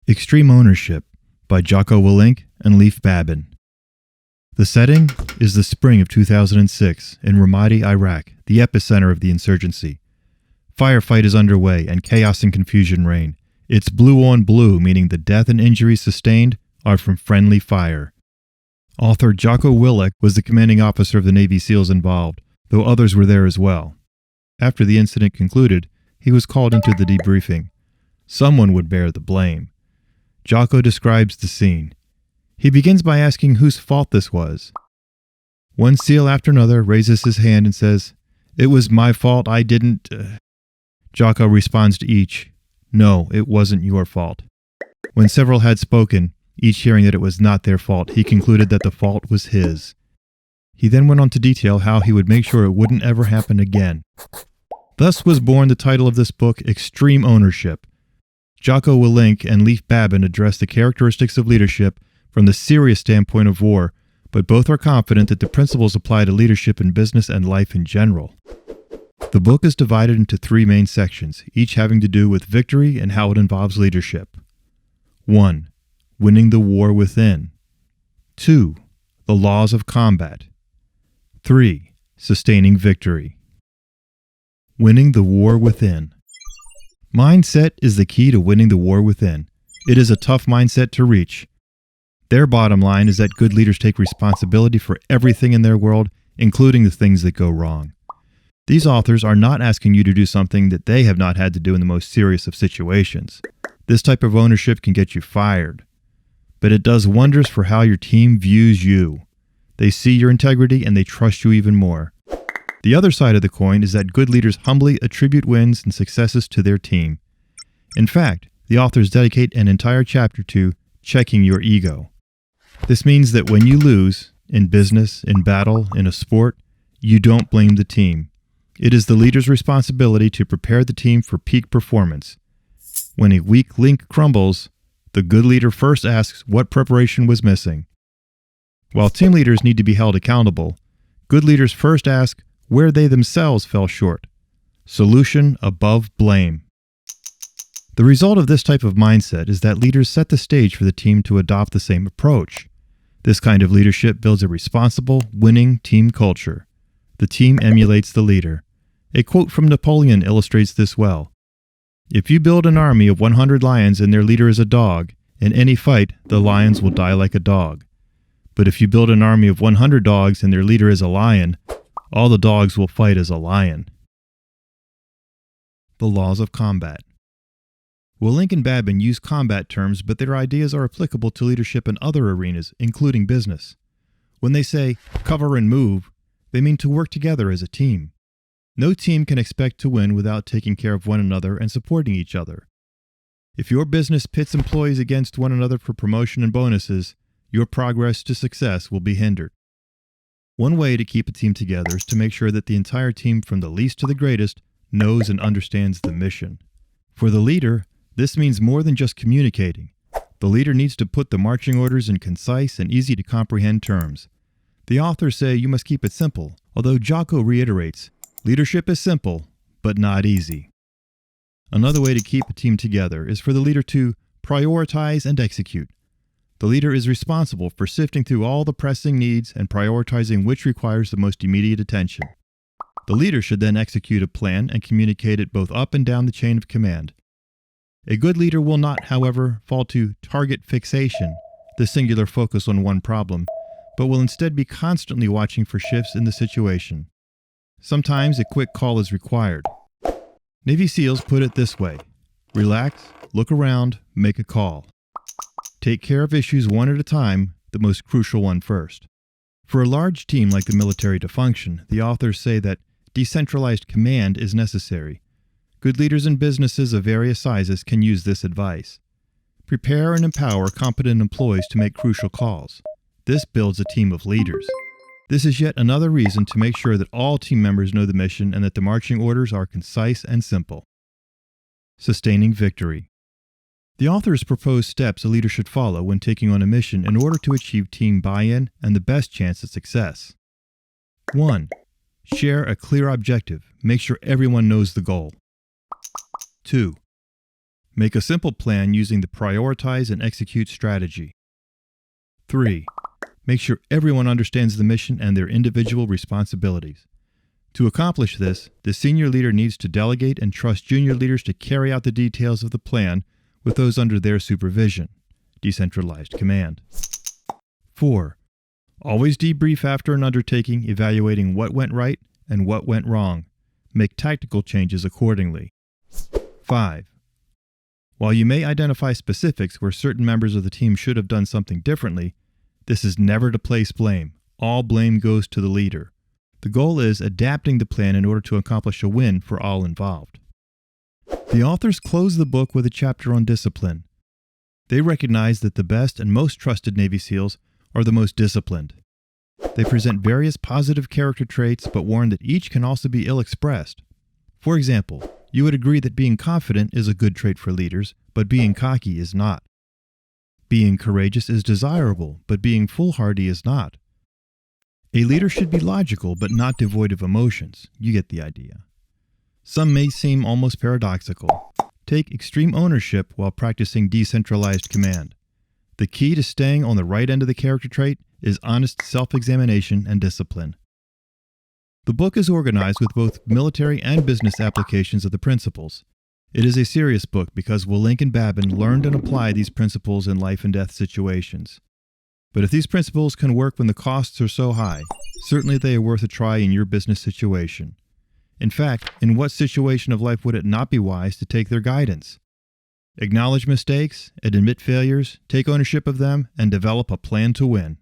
Extreme Ownership by Jocko Willink and Leif Babin. The setting is the spring of 2006 in Ramadi, Iraq, the epicenter of the insurgency. Firefight is underway and chaos and confusion reign. It's blue on blue, meaning the death and injuries sustained are from friendly fire. Author Jocko Willink was the commanding officer of the Navy SEALs involved, though others were there as well. After the incident concluded, he was called into the debriefing. Someone would bear the blame. Jocko describes the scene. He begins by asking whose fault this was. One SEAL after another raises his hand and says, "It was my fault, I didn't..." Jocko responds to each, "No, it wasn't your fault." When several had spoken, each hearing that it was not their fault, he concluded that the fault was his. He then went on to detail how he would make sure it wouldn't ever happen again. Thus was born the title of this book, Extreme Ownership. Jocko Willink and Leif Babin address the characteristics of leadership from the serious standpoint of war, but both are confident that the principles apply to leadership in business and life in general. The book is divided into 3 main sections, each having to do with victory and how it involves leadership. 1. Winning the war within. 2. The laws of combat. 3. Sustaining victory. Winning the war within. Mindset is the key to winning the war within. It is a tough mindset to reach. Their bottom line is that good leaders take responsibility for everything in their world, including the things that go wrong. These authors are not asking you to do something that they have not had to do in the most serious of situations. This type of ownership can get you fired, but it does wonders for how your team views you. They see your integrity and they trust you even more. The other side of the coin is that good leaders humbly attribute wins and successes to their team. In fact, the authors dedicate an entire chapter to checking your ego. This means that when you lose, in business, in battle, in a sport, you don't blame the team. It is the leader's responsibility to prepare the team for peak performance. When a weak link crumbles, the good leader first asks what preparation was missing. While team leaders need to be held accountable, good leaders first ask where they themselves fell short. Solution above blame. The result of this type of mindset is that leaders set the stage for the team to adopt the same approach. This kind of leadership builds a responsible, winning team culture. The team emulates the leader. A quote from Napoleon illustrates this well. "If you build an army of 100 lions and their leader is a dog, in any fight, the lions will die like a dog. But if you build an army of 100 dogs and their leader is a lion, all the dogs will fight as a lion." The laws of combat. Willink and Babin use combat terms, but their ideas are applicable to leadership in other arenas, including business. When they say, cover and move, they mean to work together as a team. No team can expect to win without taking care of one another and supporting each other. If your business pits employees against one another for promotion and bonuses, your progress to success will be hindered. One way to keep a team together is to make sure that the entire team, from the least to the greatest, knows and understands the mission. For the leader, this means more than just communicating. The leader needs to put the marching orders in concise and easy to comprehend terms. The authors say you must keep it simple, although Jocko reiterates, leadership is simple, but not easy. Another way to keep a team together is for the leader to prioritize and execute. The leader is responsible for sifting through all the pressing needs and prioritizing which requires the most immediate attention. The leader should then execute a plan and communicate it both up and down the chain of command. A good leader will not, however, fall to target fixation, the singular focus on one problem, but will instead be constantly watching for shifts in the situation. Sometimes a quick call is required. Navy SEALs put it this way: relax, look around, make a call. Take care of issues one at a time, the most crucial one first. For a large team like the military to function, the authors say that decentralized command is necessary. Good leaders in businesses of various sizes can use this advice. Prepare and empower competent employees to make crucial calls. This builds a team of leaders. This is yet another reason to make sure that all team members know the mission and that the marching orders are concise and simple. Sustaining victory. The authors propose steps a leader should follow when taking on a mission in order to achieve team buy-in and the best chance of success. 1. Share a clear objective. Make sure everyone knows the goal. 2. Make a simple plan using the prioritize and execute strategy. 3. Make sure everyone understands the mission and their individual responsibilities. To accomplish this, the senior leader needs to delegate and trust junior leaders to carry out the details of the plan with those under their supervision. Decentralized command. 4. Always debrief after an undertaking, evaluating what went right and what went wrong. Make tactical changes accordingly. 5. While you may identify specifics where certain members of the team should have done something differently, this is never to place blame. All blame goes to the leader. The goal is adapting the plan in order to accomplish a win for all involved. The authors close the book with a chapter on discipline. They recognize that the best and most trusted Navy SEALs are the most disciplined. They present various positive character traits, but warn that each can also be ill-expressed. For example, you would agree that being confident is a good trait for leaders, but being cocky is not. Being courageous is desirable, but being foolhardy is not. A leader should be logical, but not devoid of emotions. You get the idea. Some may seem almost paradoxical. Take extreme ownership while practicing decentralized command. The key to staying on the right end of the character trait is honest self-examination and discipline. The book is organized with both military and business applications of the principles. It is a serious book because Willink and Babin learned and applied these principles in life and death situations. But if these principles can work when the costs are so high, certainly they are worth a try in your business situation. In fact, in what situation of life would it not be wise to take their guidance? Acknowledge mistakes, admit failures, take ownership of them, and develop a plan to win.